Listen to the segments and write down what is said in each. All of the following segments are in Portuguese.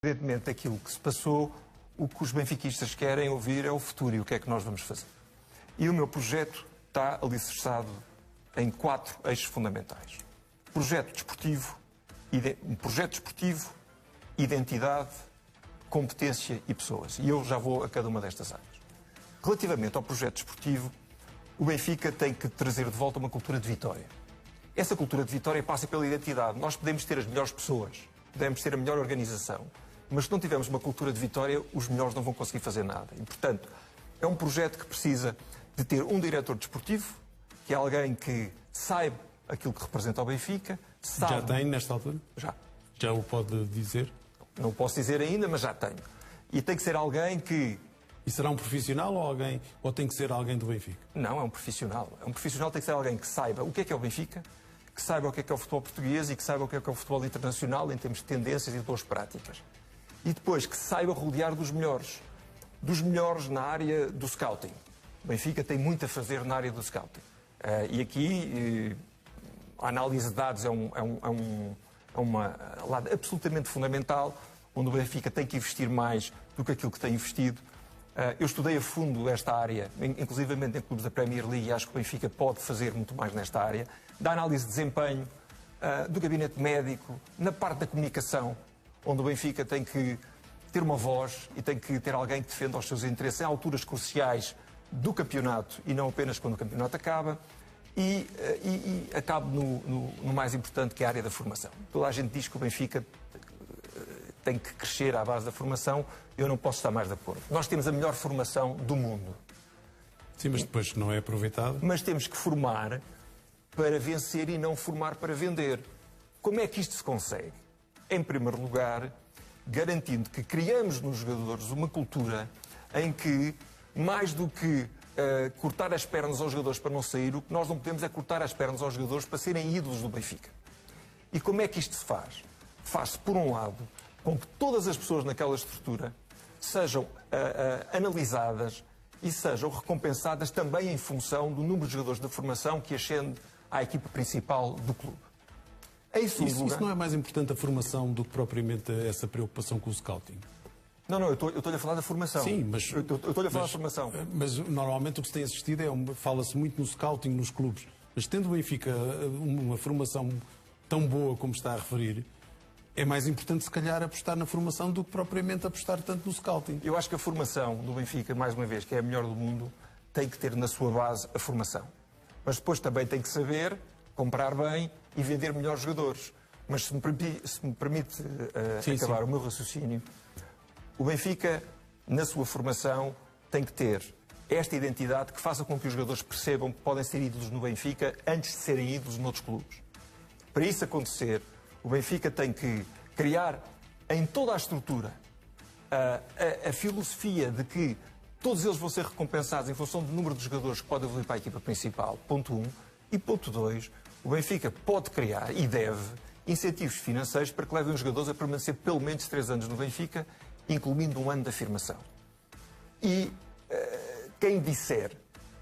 Independentemente daquilo que se passou, o que os benfiquistas querem ouvir é o futuro e o que é que nós vamos fazer. E o meu projeto está alicerçado em 4 eixos fundamentais. Projeto desportivo, identidade, competência e pessoas. E eu já vou a cada uma destas áreas. Relativamente ao projeto desportivo, o Benfica tem que trazer de volta uma cultura de vitória. Essa cultura de vitória passa pela identidade. Nós podemos ter as melhores pessoas, podemos ter a melhor organização, mas se não tivermos uma cultura de vitória, os melhores não vão conseguir fazer nada. E, portanto, é um projeto que precisa de ter um diretor desportivo, que é alguém que saiba aquilo que representa o Benfica. Sabe... Já tem, nesta altura? Já. Já o pode dizer? Não posso dizer ainda, mas já tenho. E tem que ser alguém que... E será um profissional ou tem que ser alguém do Benfica? Não, é um profissional. É um profissional, tem que ser alguém que saiba o que é o Benfica, que saiba o que é o futebol português e que saiba o que é o futebol internacional em termos de tendências e de boas práticas. E depois que saiba rodear dos melhores na área do scouting. O Benfica tem muito a fazer na área do scouting. E aqui a análise de dados é uma lado absolutamente fundamental, onde o Benfica tem que investir mais do que aquilo que tem investido. Eu estudei a fundo esta área, inclusivamente em clubes da Premier League, e acho que o Benfica pode fazer muito mais nesta área, da análise de desempenho, do gabinete médico, na parte da comunicação, onde o Benfica tem que ter uma voz e tem que ter alguém que defenda os seus interesses em alturas cruciais do campeonato e não apenas quando o campeonato acaba. E acabo no mais importante, que é a área da formação. Toda a gente diz que o Benfica tem que crescer à base da formação. Eu não posso estar mais de acordo. Nós temos a melhor formação do mundo. Sim, mas depois não é aproveitado. Mas temos que formar para vencer e não formar para vender. Como é que isto se consegue? Em primeiro lugar, garantindo que criamos nos jogadores uma cultura em que, mais do que cortar as pernas aos jogadores para não sair, o que nós não podemos é cortar as pernas aos jogadores para serem ídolos do Benfica. E como é que isto se faz? Faz-se, por um lado, com que todas as pessoas naquela estrutura sejam analisadas e sejam recompensadas também em função do número de jogadores da formação que ascende à equipa principal do clube. Isso não é mais importante a formação do que propriamente essa preocupação com o scouting? Não, eu estou-lhe a falar da formação. Sim, mas... Eu estou-lhe a falar da formação. Mas normalmente o que se tem assistido fala-se muito no scouting, nos clubes. Mas tendo o Benfica uma formação tão boa como está a referir, é mais importante se calhar apostar na formação do que propriamente apostar tanto no scouting. Eu acho que a formação do Benfica, mais uma vez, que é a melhor do mundo, tem que ter na sua base a formação. Mas depois também tem que saber comprar bem e vender melhores jogadores. Mas se me permite acabar o meu raciocínio, o Benfica, na sua formação, tem que ter esta identidade que faça com que os jogadores percebam que podem ser ídolos no Benfica antes de serem ídolos noutros clubes. Para isso acontecer, o Benfica tem que criar em toda a estrutura a filosofia de que todos eles vão ser recompensados em função do número de jogadores que podem evoluir para a equipa principal, ponto 1. E ponto 2, o Benfica pode criar e deve incentivos financeiros para que levem os jogadores a permanecer pelo menos 3 anos no Benfica, incluindo um ano de afirmação. E quem disser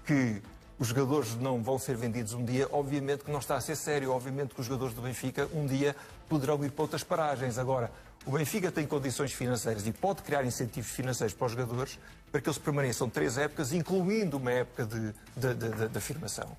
que os jogadores não vão ser vendidos um dia, obviamente que não está a ser sério. Obviamente que os jogadores do Benfica um dia poderão ir para outras paragens. Agora, o Benfica tem condições financeiras e pode criar incentivos financeiros para os jogadores para que eles permaneçam 3 épocas, incluindo uma época de afirmação.